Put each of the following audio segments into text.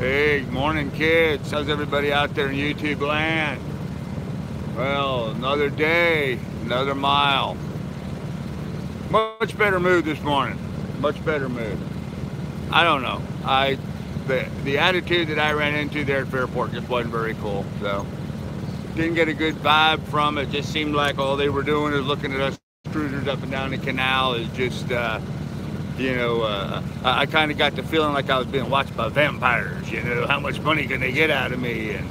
Hey, good morning, kids. How's everybody out there in YouTube land? Well, another day, another mile. Much better mood this morning. Much better mood. I don't know. The attitude that I ran into there at Fairport just wasn't very cool. So didn't get a good vibe from it. Just seemed like all they were doing is looking at us cruisers up and down the canal. Is just I kind of got the feeling like I was being watched by vampires. How much money can they get out of me? And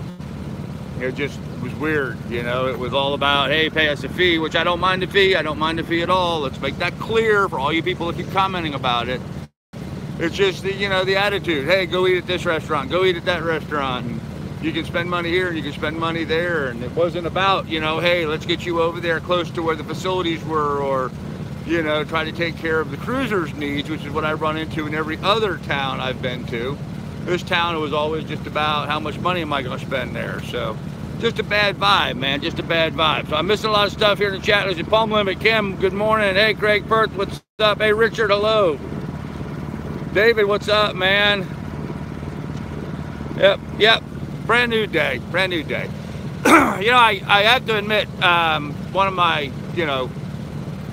it just was weird. It was all about, hey, pay us a fee, which I don't mind the fee. I don't mind the fee at all. Let's make that clear for all you people that keep commenting about it. It's just the attitude. Hey, go eat at this restaurant. Go eat at that restaurant. And you can spend money here and you can spend money there. And it wasn't about, hey, let's get you over there close to where the facilities were, or try to take care of the cruisers' needs, which is what I run into in every other town I've been to. This town, it was always just about how much money am I going to spend there. So just a bad vibe, man, just a bad vibe. So I'm missing a lot of stuff here in the chat. There's a Palm Limit, Kim, good morning. Hey, Craig Perth, what's up? Hey, Richard, hello. David, what's up, man? Yep, brand new day, brand new day. I have to admit, one of my,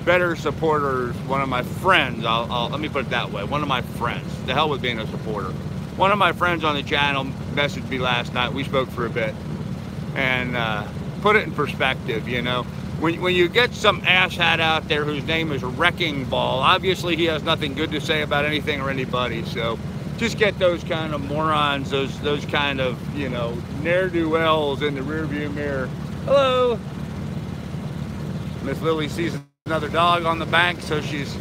better supporters, one of my friends, let me put it that way, one of my friends, the hell with being a supporter. One of my friends on the channel messaged me last night. We spoke for a bit and put it in perspective. When you get some asshat out there whose name is Wrecking Ball, obviously he has nothing good to say about anything or anybody. So just get those kind of morons, those kind of, ne'er-do-wells in the rearview mirror. Hello. Miss Lily sees another dog on the bank, so she's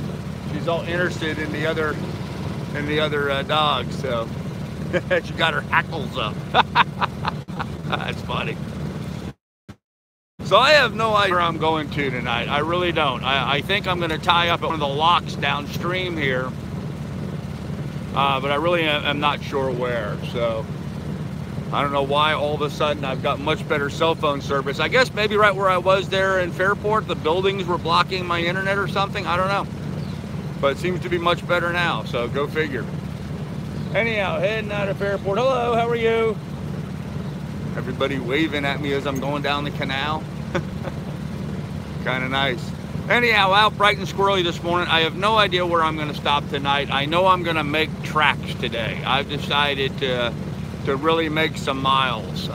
all interested in the other dogs. So she got her hackles up. That's funny. So I have no idea where I'm going to tonight. I really don't. I think I'm going to tie up at one of the locks downstream here, but I really am not sure where. So I don't know why all of a sudden I've got much better cell phone service. I guess maybe right where I was there in Fairport, the buildings were blocking my internet or something. I don't know. But it seems to be much better now, so go figure. Anyhow, heading out of Fairport. Hello, how are you? Everybody waving at me as I'm going down the canal. Kind of nice. Anyhow, out bright and squirrely this morning. I have no idea where I'm going to stop tonight. I know I'm going to make tracks today. I've decided to really make some miles.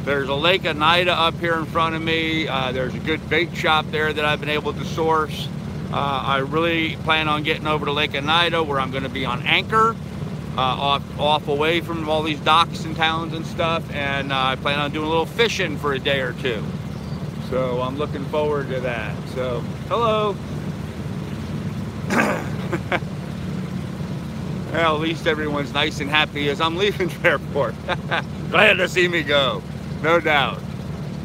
There's a Lake Oneida up here in front of me. There's a good bait shop there that I've been able to source. I really plan on getting over to Lake Oneida, where I'm going to be on anchor, off away from all these docks and towns and stuff, and I plan on doing a little fishing for a day or two. So I'm looking forward to that. So, hello. Well, at least everyone's nice and happy as I'm leaving Fairport. Glad to see me go. No doubt.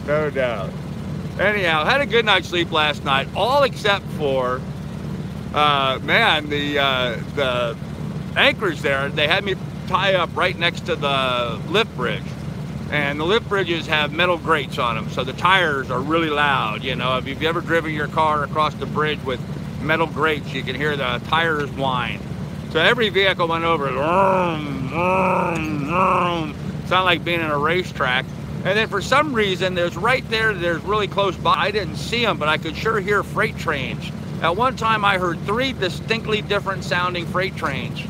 No doubt. Anyhow, had a good night's sleep last night, all except for, the anchorage there. They had me tie up right next to the lift bridge. And the lift bridges have metal grates on them, so the tires are really loud. If you've ever driven your car across the bridge with metal grates, you can hear the tires whine. So every vehicle went over, vroom, vroom, vroom. Sound like being in a racetrack. And then for some reason, there's really close by, I didn't see them, but I could sure hear freight trains. At one time, I heard 3 distinctly different sounding freight trains.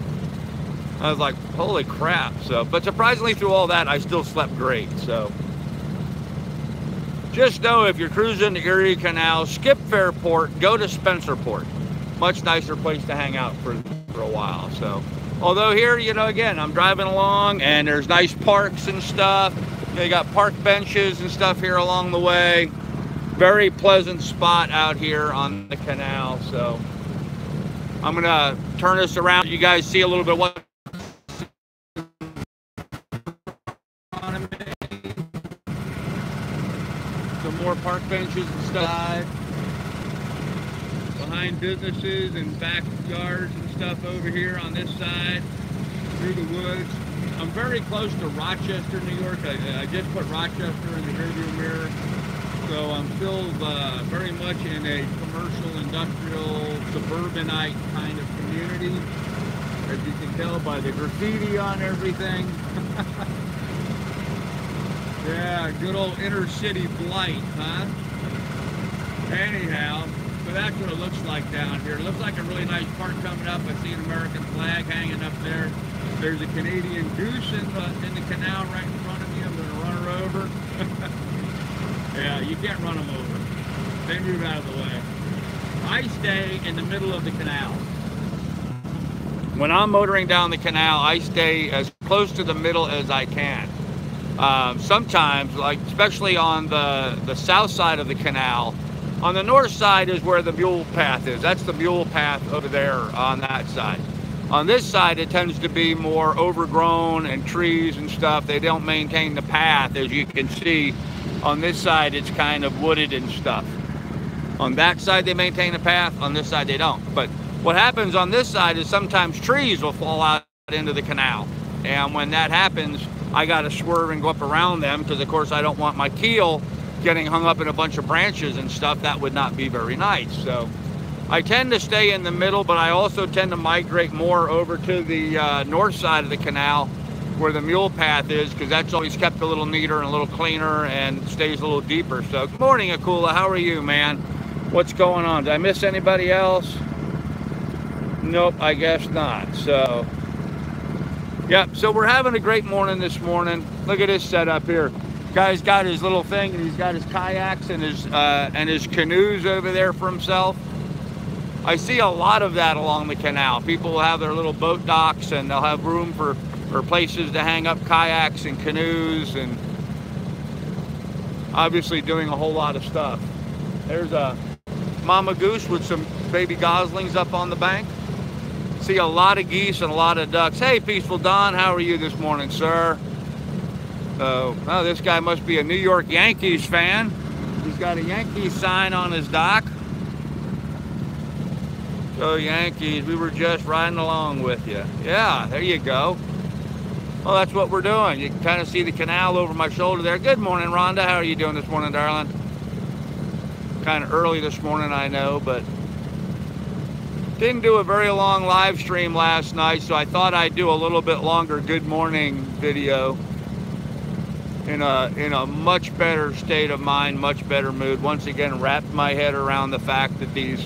I was like, holy crap. But surprisingly, through all that, I still slept great. So just know, if you're cruising the Erie Canal, skip Fairport, go to Spencerport. Much nicer place to hang out for a while. So, although here, again, I'm driving along and there's nice parks and stuff. You got park benches and stuff here along the way. Very pleasant spot out here on the canal. So I'm gonna turn this around. You guys see a little bit what some more park benches and stuff behind businesses and backyards and stuff over here on this side through the woods. I'm very close to Rochester, New York. I just put Rochester in the rearview mirror, so I'm still very much in a commercial, industrial, suburbanite kind of community. as you can tell by the graffiti on everything. Yeah, good old inner city blight, huh? Anyhow, so that's what it looks like down here. It looks like a really nice park coming up. I see an American flag hanging up there. There's a Canadian goose in the canal right in front of me. I'm going to run her over. Yeah, you can't run them over. They move out of the way. I stay in the middle of the canal. When I'm motoring down the canal, I stay as close to the middle as I can. Sometimes, like especially on the south side of the canal, on the north side is where the mule path is. That's the mule path over there on that side. On this side, it tends to be more overgrown and trees and stuff. They don't maintain the path, as you can see. On this side, it's kind of wooded and stuff. On that side, they maintain the path. On this side, they don't. But what happens on this side is sometimes trees will fall out into the canal. And when that happens, I got to swerve and go up around them because, of course, I don't want my keel getting hung up in a bunch of branches and stuff. That would not be very nice. So I tend to stay in the middle, but I also tend to migrate more over to the north side of the canal where the mule path is, because that's always kept a little neater and a little cleaner and stays a little deeper. So good morning, Akula. How are you, man? What's going on? Did I miss anybody else? Nope, I guess not. So yep, so we're having a great morning this morning. Look at this setup here. Guy's got his little thing, and he's got his kayaks and his canoes over there for himself. I see a lot of that along the canal. People will have their little boat docks, and they'll have room for places to hang up kayaks and canoes, and obviously doing a whole lot of stuff. There's a mama goose with some baby goslings up on the bank. See a lot of geese and a lot of ducks. Hey, Peaceful Don, how are you this morning, sir? Oh, this guy must be a New York Yankees fan. He's got a Yankees sign on his dock. So Yankees, we were just riding along with you. Yeah, there you go. Well, that's what we're doing. You can kind of see the canal over my shoulder there. Good morning, Rhonda. How are you doing this morning, darling? Kind of early this morning, I know, but didn't do a very long live stream last night, so I thought I'd do a little bit longer good morning video in a much better state of mind, much better mood. Once again, wrapped my head around the fact that these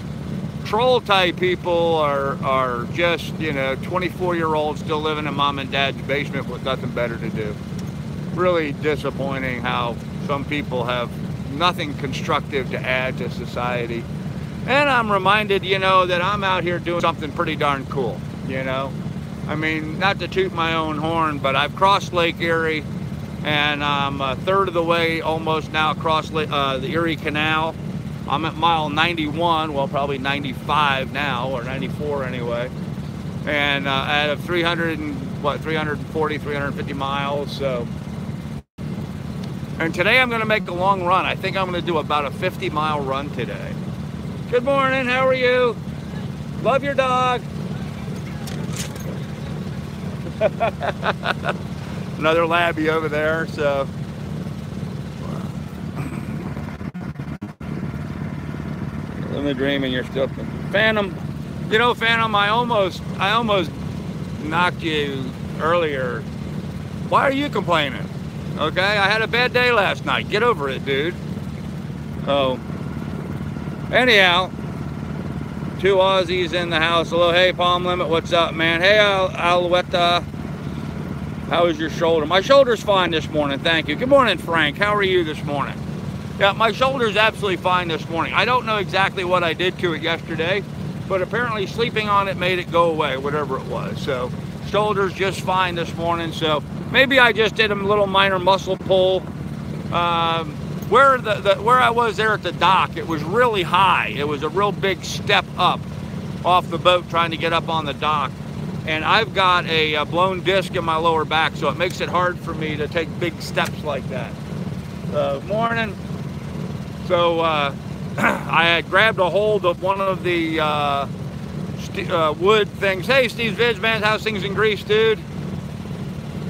troll type people are just, 24-year-olds still living in mom and dad's basement with nothing better to do. Really disappointing how some people have nothing constructive to add to society. And I'm reminded, that I'm out here doing something pretty darn cool, I mean, not to toot my own horn, but I've crossed Lake Erie, and I'm a third of the way almost now across the Erie Canal. I'm at mile 91, well, probably 95 now, or 94 anyway. And out of 340, 350 miles, so. And today I'm gonna make a long run. I think I'm gonna do about a 50-mile run today. Good morning, how are you? Love your dog. Another labby over there, so. Living the dream and you're still. Phantom, Phantom, I almost knocked you earlier. Why are you complaining? Okay, I had a bad day last night. Get over it, dude. Oh. Anyhow, two Aussies in the house. Hello, hey, Palm Limit, what's up, man? Hey, Alouetta, how is your shoulder? My shoulder's fine this morning, thank you. Good morning, Frank. How are you this morning? Yeah, my shoulder's absolutely fine this morning. I don't know exactly what I did to it yesterday, but apparently sleeping on it made it go away, whatever it was. So, shoulder's just fine this morning. So, maybe I just did a little minor muscle pull. Where I was there at the dock, it was really high. It was a real big step up off the boat trying to get up on the dock. And I've got a blown disc in my lower back, so it makes it hard for me to take big steps like that. Morning. So I had grabbed a hold of one of the wood things. Hey, Steve Vids, man, how's things in Greece, dude?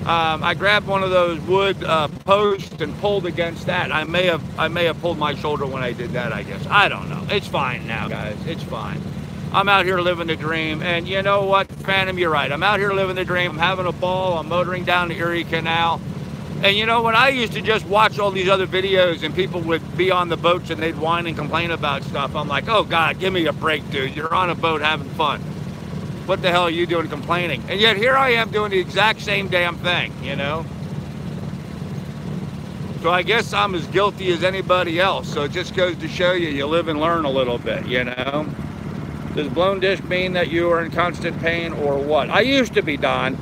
I grabbed one of those wood posts and pulled against that. I may have pulled my shoulder when I did that, I guess. I don't know. It's fine now, guys. It's fine. I'm out here living the dream. And you know what, Phantom, you're right. I'm out here living the dream. I'm having a ball. I'm motoring down the Erie Canal. And you know, when I used to just watch all these other videos and people would be on the boats and they'd whine and complain about stuff, I'm like, oh God, give me a break, dude. You're on a boat having fun. What the hell are you doing complaining? And yet here I am doing the exact same damn thing, you know? So I guess I'm as guilty as anybody else. So it just goes to show you, you live and learn a little bit, you know? Does blown disc mean that you are in constant pain or what? I used to be, Don.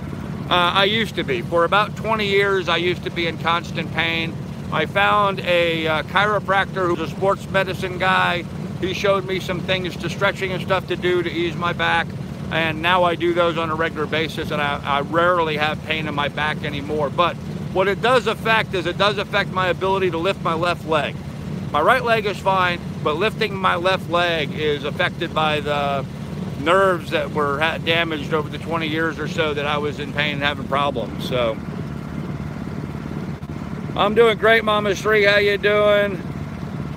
I used to be. For about 20 years, I used to be in constant pain. I found a chiropractor who's a sports medicine guy. He showed me some things to stretching and stuff to do to ease my back. And now I do those on a regular basis, and I rarely have pain in my back anymore. But what it does affect is it does affect my ability to lift my left leg. My right leg is fine, but lifting my left leg is affected by the nerves that were damaged over the 20 years or so that I was in pain and having problems. So I'm doing great, Mama Sri. How you doing?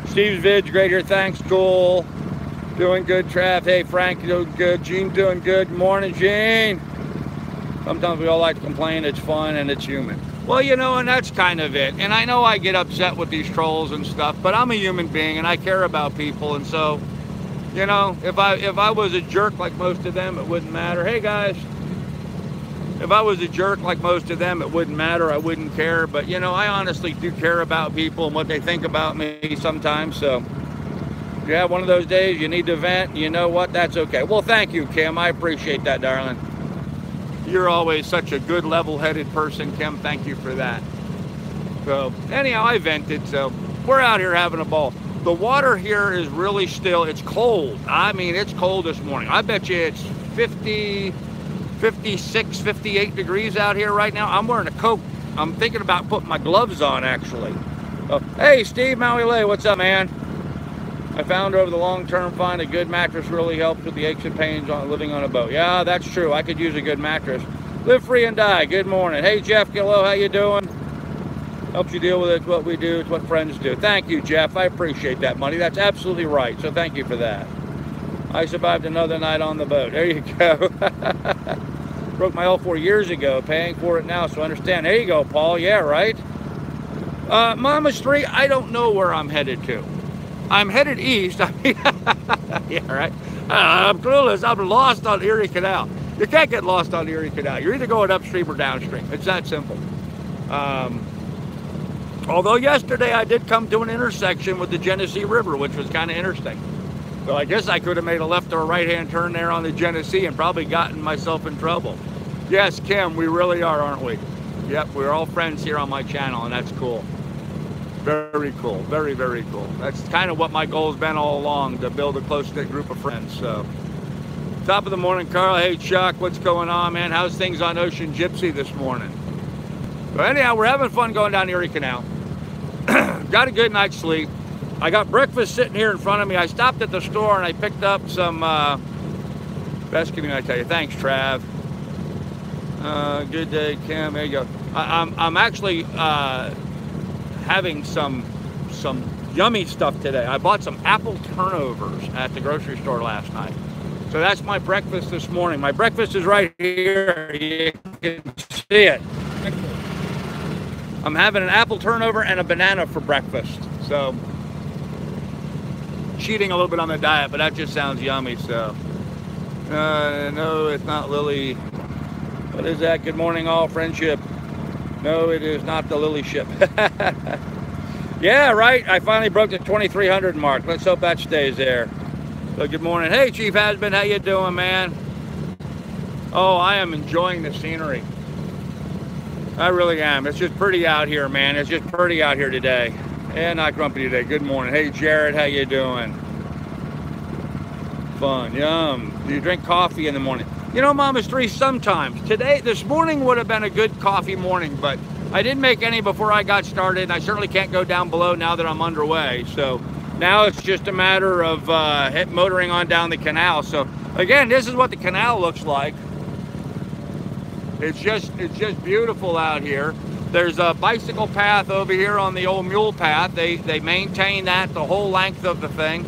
Steve's vid's great here. Thanks. Cool. Doing good, Trav. Hey, Frank, doing good. Gene doing good. Morning, Gene. Sometimes we all like to complain. It's fun and it's human. Well, you know, and that's kind of it. And I know I get upset with these trolls and stuff, but I'm a human being and I care about people. And so, you know, if I was a jerk like most of them, it wouldn't matter. Hey, guys. If I was a jerk like most of them, it wouldn't matter. I wouldn't care. But, you know, I honestly do care about people and what they think about me sometimes. So if you have one of those days, you need to vent, you know what? That's okay. Well, thank you, Kim. I appreciate that, darling. You're always such a good, level-headed person, Kim. Thank you for that. So, anyhow, I vented. So, we're out here having a ball. The water here is really still. It's cold. I mean, it's cold this morning. I bet you it's 50, 56, 58 degrees out here right now. I'm wearing a coat. I'm thinking about putting my gloves on, actually. Oh, hey, Steve Maui Lay, what's up, man? I found over the long term, find a good mattress really helps with the aches and pains on living on a boat. Yeah, that's true. I could use a good mattress. Live free and die. Good morning. Hey, Jeff Gillow, how you doing? Helps you deal with it. It's what we do. It's what friends do. Thank you, Jeff. I appreciate that, money. That's absolutely right. So thank you for that. I survived another night on the boat. There you go. Broke my L4 years ago. Paying for it now, so understand. There you go, Paul. Yeah, right? Mama Street, I don't know where I'm headed to. I'm headed east. I mean, yeah, right? I'm clueless. I'm lost on Erie Canal. You can't get lost on Erie Canal. You're either going upstream or downstream. It's that simple. Although yesterday I did come to an intersection with the Genesee River, which was kind of interesting. So I guess I could have made a left or a right-hand turn there on the Genesee and probably gotten myself in trouble. Yes, Kim, we really are, aren't we? Yep, we're all friends here on my channel, and that's cool. Very cool. Very, very cool. That's kind of what my goal has been all along, to build a close-knit group of friends. So, top of the morning, Carl. Hey, Chuck, what's going on, man? How's things on Ocean Gypsy this morning? So anyhow, we're having fun going down Erie Canal. Got a good night's sleep. I got breakfast sitting here in front of me. I stopped at the store and I picked up some, best can I tell you? Thanks, Trav. Good day, Kim. There you go. I'm actually having some yummy stuff today. I bought some apple turnovers at the grocery store last night. So that's my breakfast this morning. My breakfast is right here. You can see it. I'm having an apple turnover and a banana for breakfast. So, cheating a little bit on the diet, but that just sounds yummy. So, no, it's not Lily. What is that? Good morning, all. Friendship. No, it is not the Lily ship. Yeah, right. I finally broke the 2,300 mark. Let's hope that stays there. So, good morning. Hey, Chief Hasbin, how you doing, man? Oh, I am enjoying the scenery. I really am. It's just pretty out here, man. It's just pretty out here today. And not grumpy today. Good morning. Hey, Jared, how you doing? Fun. Yum. Do you drink coffee in the morning? You know, Mama's Three, sometimes. This morning would have been a good coffee morning, but I didn't make any before I got started, and I certainly can't go down below now that I'm underway. So now it's just a matter of motoring on down the canal. So again, this is what the canal looks like. It's just beautiful out here. There's a bicycle path over here on the old mule path. They maintain that the whole length of the thing.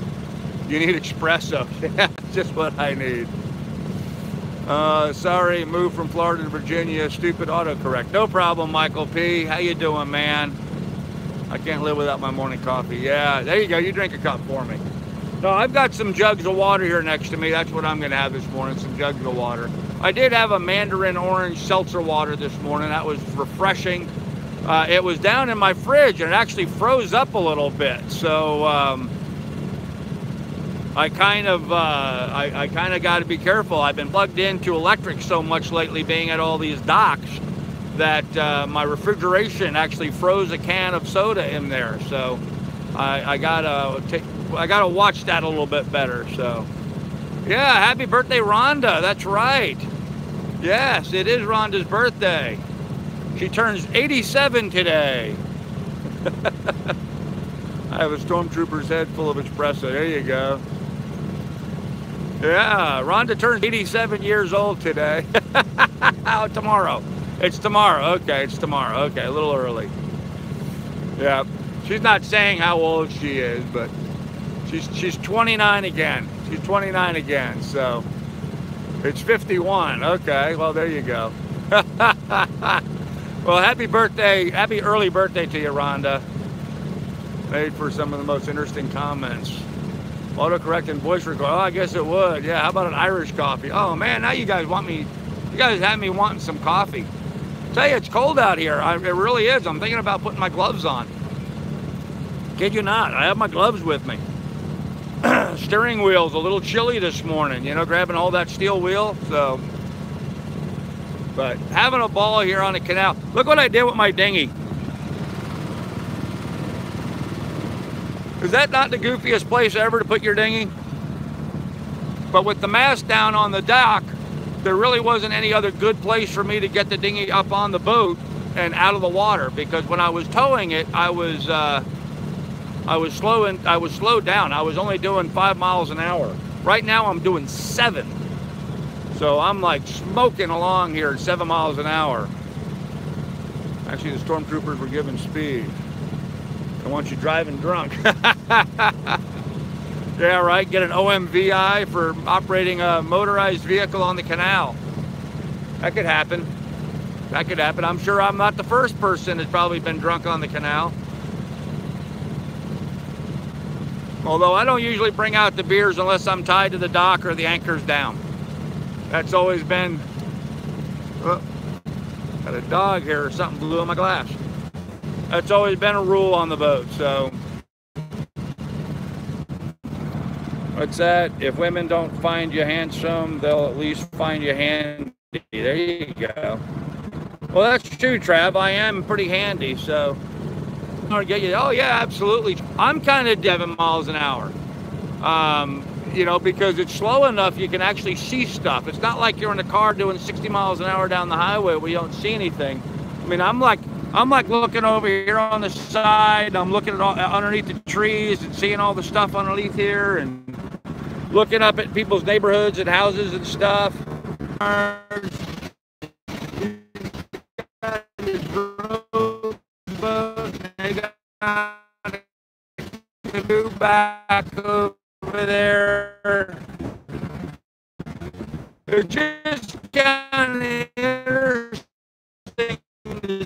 You need espresso. That's just what I need. Sorry, moved from Florida to Virginia. Stupid autocorrect. No problem, Michael P. How you doing, man? I can't live without my morning coffee. Yeah, there you go. You drink a cup for me. No, I've got some jugs of water here next to me. That's what I'm going to have this morning, some jugs of water. I did have a mandarin orange seltzer water this morning. That was refreshing. It was down in my fridge, and it actually froze up a little bit. So I kind of got to be careful. I've been plugged into electric so much lately, being at all these docks, that my refrigeration actually froze a can of soda in there. So I gotta watch that a little bit better. So yeah, happy birthday, Rhonda. That's right. Yes, it is Rhonda's birthday. She turns 87 today. I have a stormtrooper's head full of espresso. There you go. Yeah, Rhonda turns 87 years old today. Oh, tomorrow. It's tomorrow. Okay, it's tomorrow. Okay, a little early. Yeah, she's not saying how old she is, but she's 29 again. She's 29 again, so it's 51. Okay, well, there you go. Well, happy birthday, happy early birthday to you, Rhonda. Made for some of the most interesting comments. Autocorrect and voice record. Oh, I guess it would. Yeah, how about an Irish coffee? Oh, man, now you guys have me wanting some coffee. Tell you, it's cold out here. It really is. I'm thinking about putting my gloves on. Kid you not, I have my gloves with me. Steering wheel's a little chilly this morning, you know, grabbing all that steel wheel. So, but having a ball here on the canal. Look what I did with my dinghy. Is that not the goofiest place ever to put your dinghy? But with the mast down on the dock, there really wasn't any other good place for me to get the dinghy up on the boat and out of the water, because when I was towing it, I was slowed down. I was only doing 5 miles an hour. Right now I'm doing 7. So I'm like smoking along here at 7 miles an hour. Actually, the stormtroopers were giving speed. They want you driving drunk. Yeah, right. Get an OMVI for operating a motorized vehicle on the canal. That could happen. That could happen. I'm sure I'm not the first person that's probably been drunk on the canal. Although I don't usually bring out the beers unless I'm tied to the dock or the anchor's down. That's always been... Oh, got a dog here or something blew in my glass. That's always been a rule on the boat, so... What's that? If women don't find you handsome, they'll at least find you handy. There you go. Well, that's true, Trav. I am pretty handy, so... Oh yeah, absolutely. I'm kind of 7 miles an hour. You know, because it's slow enough you can actually see stuff. It's not like you're in a car doing 60 miles an hour down the highway where you don't see anything. I mean, I'm like looking over here on the side. I'm looking at underneath the trees and seeing all the stuff underneath here, and looking up at people's neighborhoods and houses and stuff. Back over there. It's just kind of interesting to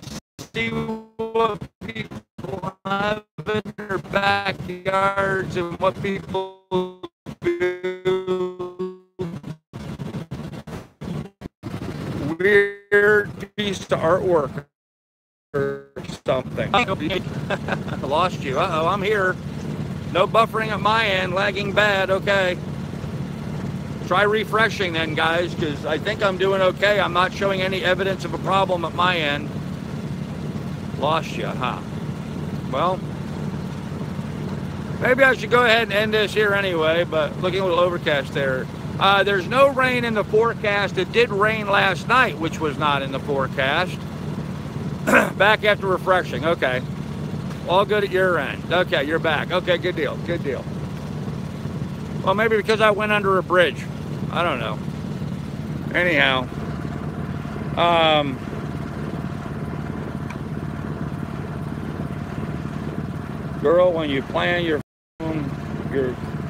see what people have in their backyards and what people do. Weird piece of artwork or something. I lost you. Uh-oh, I'm here. No buffering at my end, lagging bad. Okay. Try refreshing then, guys, because I think I'm doing okay. I'm not showing any evidence of a problem at my end. Lost you, huh? Well, maybe I should go ahead and end this here anyway, but looking a little overcast there. There's no rain in the forecast. It did rain last night, which was not in the forecast. Back after refreshing. Okay. All good at your end. Okay, you're back. Okay, good deal. Good deal. Well, maybe because I went under a bridge. I don't know. Anyhow. Girl, when you plan your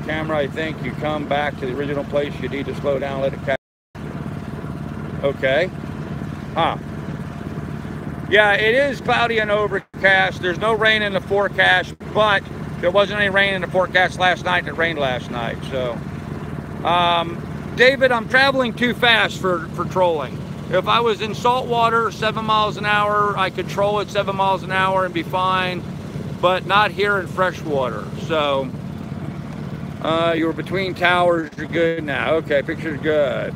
camera, I think you come back to the original place. You need to slow down, let it catch. Okay. Huh. Yeah, it is cloudy and overcast. There's no rain in the forecast, but there wasn't any rain in the forecast last night. It rained last night. So, David, I'm traveling too fast for trolling. If I was in salt water, 7 miles an hour, I could troll at 7 miles an hour and be fine, but not here in freshwater. So, you were between towers, you're good now. Okay, picture's good.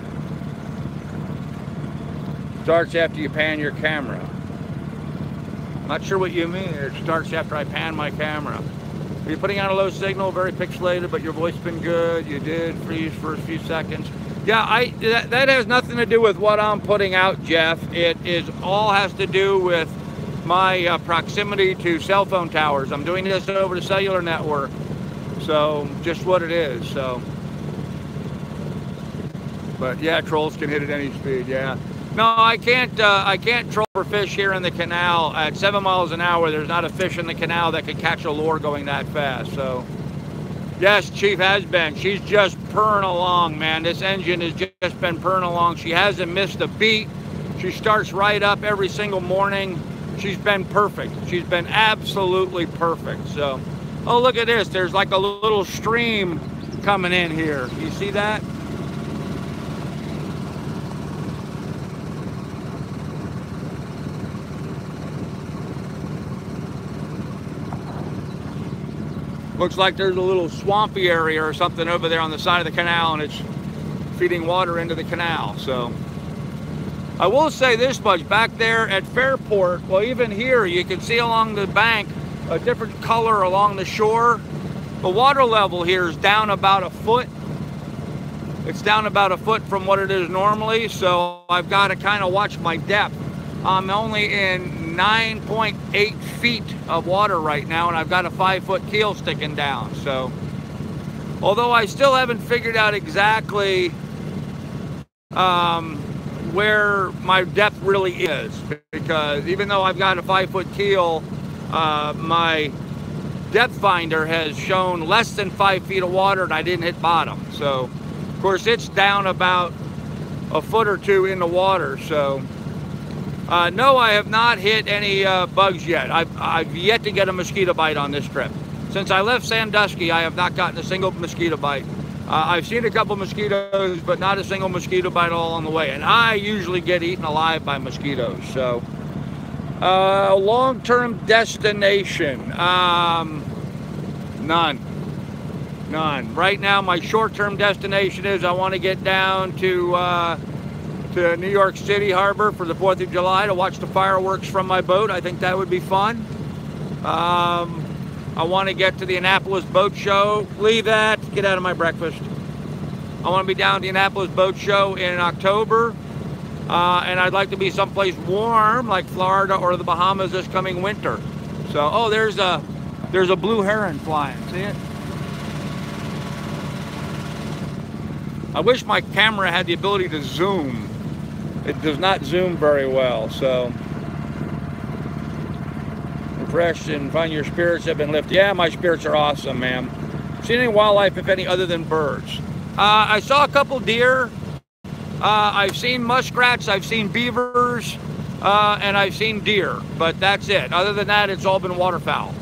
Starts after you pan your camera. Not sure what you mean. It starts after I pan my camera. Are you putting out a low signal? Very pixelated, but your voice been good. You did freeze for a few seconds. Yeah, that has nothing to do with what I'm putting out, Jeff. It is all has to do with my proximity to cell phone towers. I'm doing this over the cellular network. So just what it is. So, but yeah, trolls can hit at any speed. Yeah, no, I can't troll for fish here in the canal at 7 miles an hour. There's not a fish in the canal that could catch a lure going that fast. So, yes, Chief has been. She's just purring along, man. This engine has just been purring along. She hasn't missed a beat. She starts right up every single morning. She's been perfect. She's been absolutely perfect. So. Oh, look at this. There's like a little stream coming in here. You see that? Looks like there's a little swampy area or something over there on the side of the canal, and it's feeding water into the canal. So I will say this much, back there at Fairport, well, even here, you can see along the bank a different color along the shore. The water level here is down about a foot. It's down about a foot from what it is normally, so I've got to kind of watch my depth. I'm only in 9.8 feet of water right now, and I've got a 5-foot keel sticking down. So, although I still haven't figured out exactly where my depth really is, because even though I've got a 5-foot keel, my depth finder has shown less than 5 feet of water, and I didn't hit bottom. So, of course, it's down about a foot or two in the water. So, no, I have not hit any bugs yet. I've yet to get a mosquito bite on this trip. Since I left Sandusky, I have not gotten a single mosquito bite. I've seen a couple mosquitoes, but not a single mosquito bite all on the way. And I usually get eaten alive by mosquitoes. So. Long-term destination, none. Right now, my short-term destination is I want to get down to New York City Harbor for the 4th of July to watch the fireworks from my boat. I think that would be fun. I want to get to the Annapolis Boat Show. Leave that. Get out of my breakfast. I want to be down at the Annapolis Boat Show in October. And I'd like to be someplace warm like Florida or the Bahamas this coming winter. So, oh, there's a blue heron flying. See it? I wish my camera had the ability to zoom. It does not zoom very well. So, refresh and find your spirits have been lifted. Yeah, my spirits are awesome, man. Seen any wildlife, if any, other than birds? I saw a couple deer. I've seen muskrats, I've seen beavers, and I've seen deer, but that's it. Other than that, it's all been waterfowl.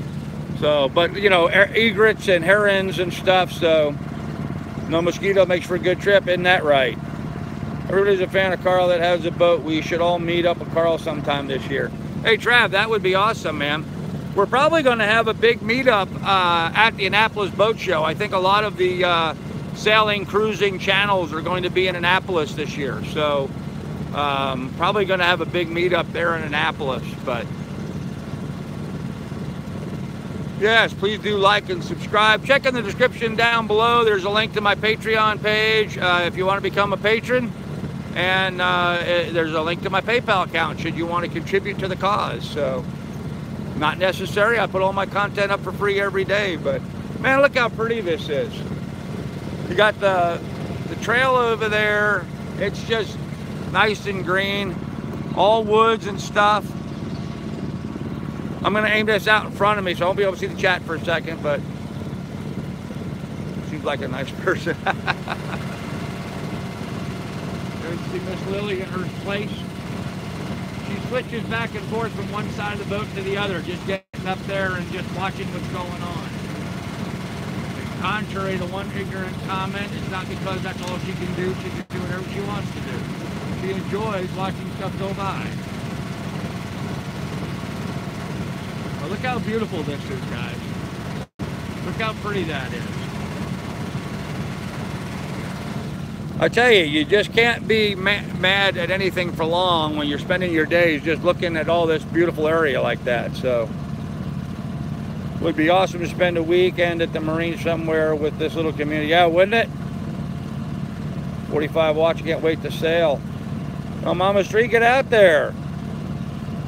So, but you know, egrets and herons and stuff, so no mosquito makes for a good trip, isn't that right? Everybody's a fan of Carl that has a boat. We should all meet up with Carl sometime this year. Hey, Trav, that would be awesome, man. We're probably going to have a big meetup at the Annapolis Boat Show. I think a lot of the sailing, cruising channels are going to be in Annapolis this year. So probably going to have a big meetup there in Annapolis. But yes, please do like and subscribe. Check in the description down below. There's a link to my Patreon page if you want to become a patron. And there's a link to my PayPal account should you want to contribute to the cause. So not necessary. I put all my content up for free every day. But man, look how pretty this is. You got the trail over there. It's just nice and green, all woods and stuff. I'm going to aim this out in front of me, so I won't be able to see the chat for a second, but seems like a nice person. There's see Miss Lily in her place. She switches back and forth from one side of the boat to the other, just getting up there and just watching what's going on. And contrary to one ignorant comment, it's not because that's all she can do. She can do whatever she wants to do. She enjoys watching stuff go by. Well, look how beautiful this is, guys. Look how pretty that is. I tell you, you just can't be mad at anything for long when you're spending your days just looking at all this beautiful area like that. So it would be awesome to spend a weekend at the marine somewhere with this little community. Yeah, wouldn't it? 45 watts, can't wait to sail. Oh, Mama Street, get out there.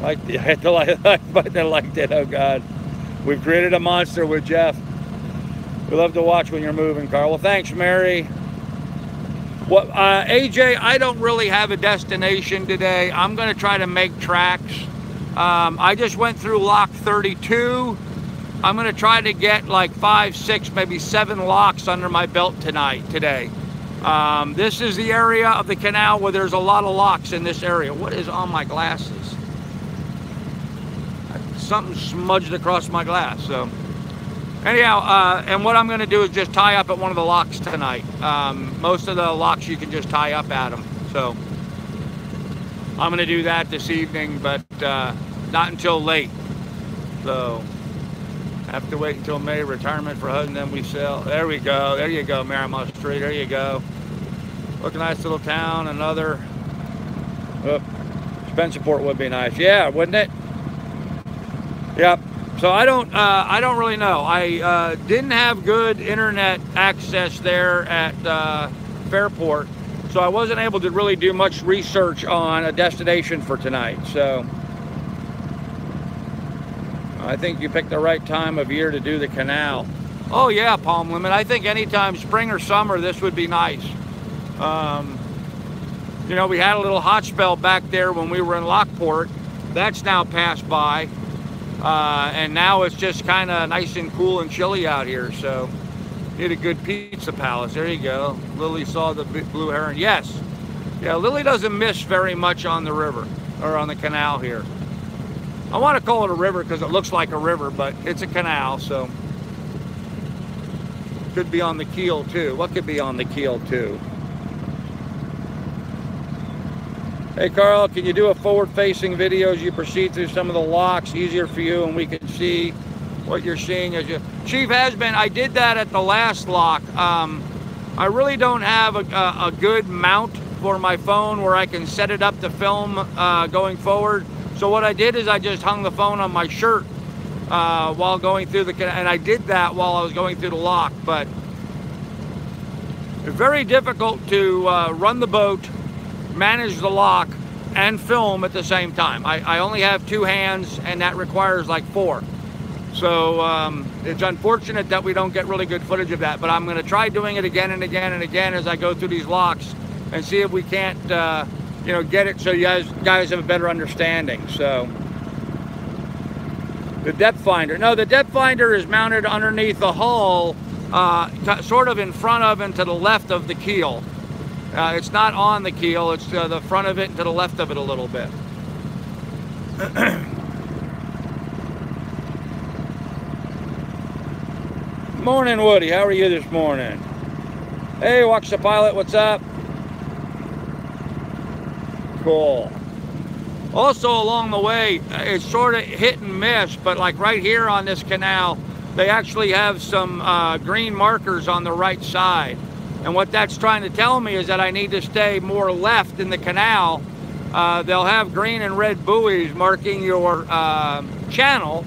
I liked it, oh God. We've created a monster with Jeff. We love to watch when you're moving, Carl. Well, thanks, Mary. Well, AJ, I don't really have a destination today. I'm going to try to make tracks. I just went through lock 32. I'm going to try to get like 5, 6, maybe 7 locks under my belt today. This is the area of the canal where there's a lot of locks in this area. What is on my glasses? Something smudged across my glass. So anyhow, and what I'm going to do is just tie up at one of the locks tonight. Most of the locks you can just tie up at them. So I'm going to do that this evening, but not until late. So have to wait until May, retirement for husband, then we sell. There we go. There you go, Miramar Street. There you go. Look, a nice little town. Another. Oh, Spencerport would be nice. Yeah, wouldn't it? Yep. So I don't really know. I didn't have good internet access there at Fairport, so I wasn't able to really do much research on a destination for tonight. So I think you picked the right time of year to do the canal. Oh yeah, Palm Limit. I think anytime spring or summer, this would be nice. You know, we had a little hot spell back there when we were in Lockport. That's now passed by. And now it's just kind of nice and cool and chilly out here. So need a good pizza palace. There you go. Lily saw the blue heron. Yes. Yeah, Lily doesn't miss very much on the river or on the canal here. I want to call it a river because it looks like a river, but it's a canal, so could be on the keel too. What could be on the keel too? Hey Carl, can you do a forward-facing video as you proceed through some of the locks? Easier for you and we can see what you're seeing as you... Chief has been. I did that at the last lock. I really don't have a good mount for my phone where I can set it up to film going forward. So what I did is I just hung the phone on my shirt while going through the canal, and I did that while I was going through the lock. But it's very difficult to run the boat, manage the lock, and film at the same time. I only have 2 hands, and that requires like 4. So it's unfortunate that we don't get really good footage of that, but I'm going to try doing it again and again and again as I go through these locks and see if we can't, you know, get it so you guys have a better understanding. So the depth finder. No, the depth finder is mounted underneath the hull, sort of in front of and to the left of the keel. It's not on the keel, it's the front of it and to the left of it a little bit. Morning, Woody. How are you this morning? Hey, Watch the Pilot, what's up? Cool. Also along the way, it's sort of hit and miss, but like right here on this canal, they actually have some green markers on the right side. And what that's trying to tell me is that I need to stay more left in the canal. They'll have green and red buoys marking your channel.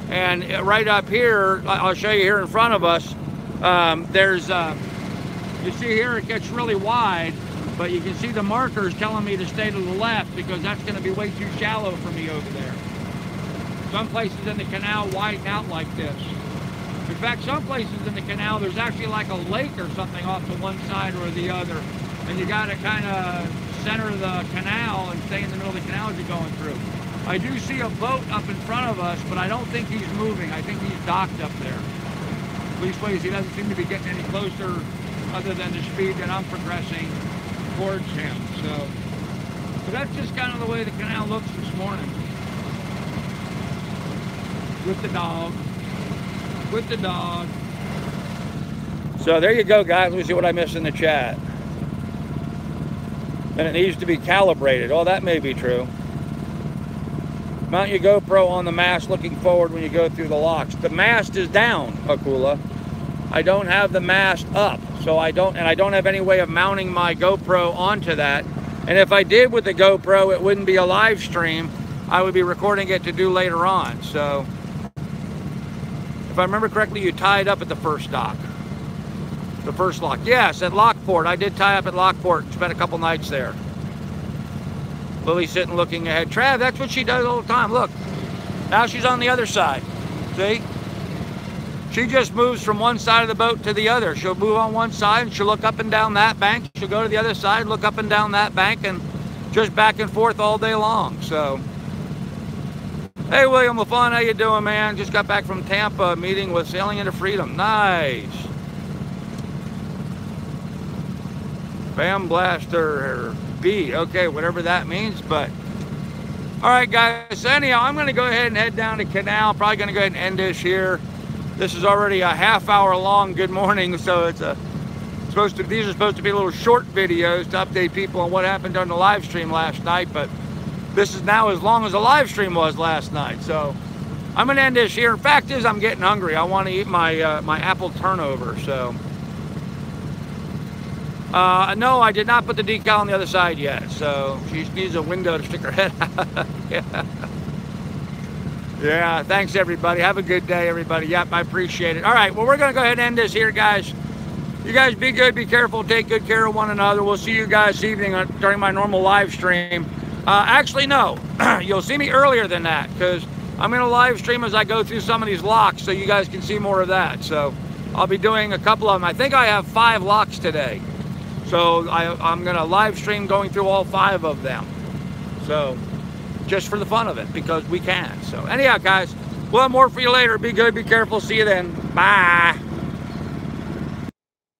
And right up here, I'll show you here in front of us, there's, you see here it gets really wide, but you can see the markers telling me to stay to the left because that's going to be way too shallow for me over there. Some places in the canal widen out like this. In fact, some places in the canal, there's actually like a lake or something off to one side or the other. And you got to kind of center the canal and stay in the middle of the canal as you're going through. I do see a boat up in front of us, but I don't think he's moving. I think he's docked up there. Leastways, he doesn't seem to be getting any closer other than the speed that I'm progressing towards him. So that's just kind of the way the canal looks this morning. With the dog. With the dog. So there you go, guys. Let me see what I missed in the chat. And it needs to be calibrated. Oh, that may be true. Mount your GoPro on the mast looking forward when you go through the locks. The mast is down, Akula. I don't have the mast up, so I don't have any way of mounting my GoPro onto that. And if I did with the GoPro, it wouldn't be a live stream. I would be recording it to do later on. So if I remember correctly, you tied up at the first dock. The first lock. Yes, at Lockport. I did tie up at Lockport. Spent a couple nights there. Lily's sitting looking ahead. Trav, that's what she does all the time. Look, now she's on the other side. See? She just moves from one side of the boat to the other. She'll move on one side and she'll look up and down that bank. She'll go to the other side, look up and down that bank, and just back and forth all day long. So, hey, William LaFawn, how you doing, man? Just got back from Tampa, meeting with Sailing into Freedom. Nice. Bam Blaster B. Okay, whatever that means, but all right, guys. So anyhow, I'm going to go ahead and head down to Canal. Probably going to go ahead and end this here. This is already a half-hour long good morning, so it's these are supposed to be little short videos to update people on what happened during the live stream last night, but this is now as long as the live stream was last night. So I'm going to end this here. In fact is, I'm getting hungry. I want to eat my my apple turnover. So no, I did not put the decal on the other side yet. So she needs a window to stick her head out. Yeah, thanks everybody. Have a good day, everybody. Yep, I appreciate it. All right, well, we're going to go ahead and end this here, guys. You guys be good, be careful, take good care of one another. We'll see you guys this evening during my normal live stream. Actually, no, you'll see me earlier than that because I'm going to live stream as I go through some of these locks so you guys can see more of that. So I'll be doing a couple of them. I think I have 5 locks today. So I'm going to live stream going through all 5 of them. So just for the fun of it, because we can. So anyhow, guys, we'll have more for you later. Be good, be careful. See you then. Bye.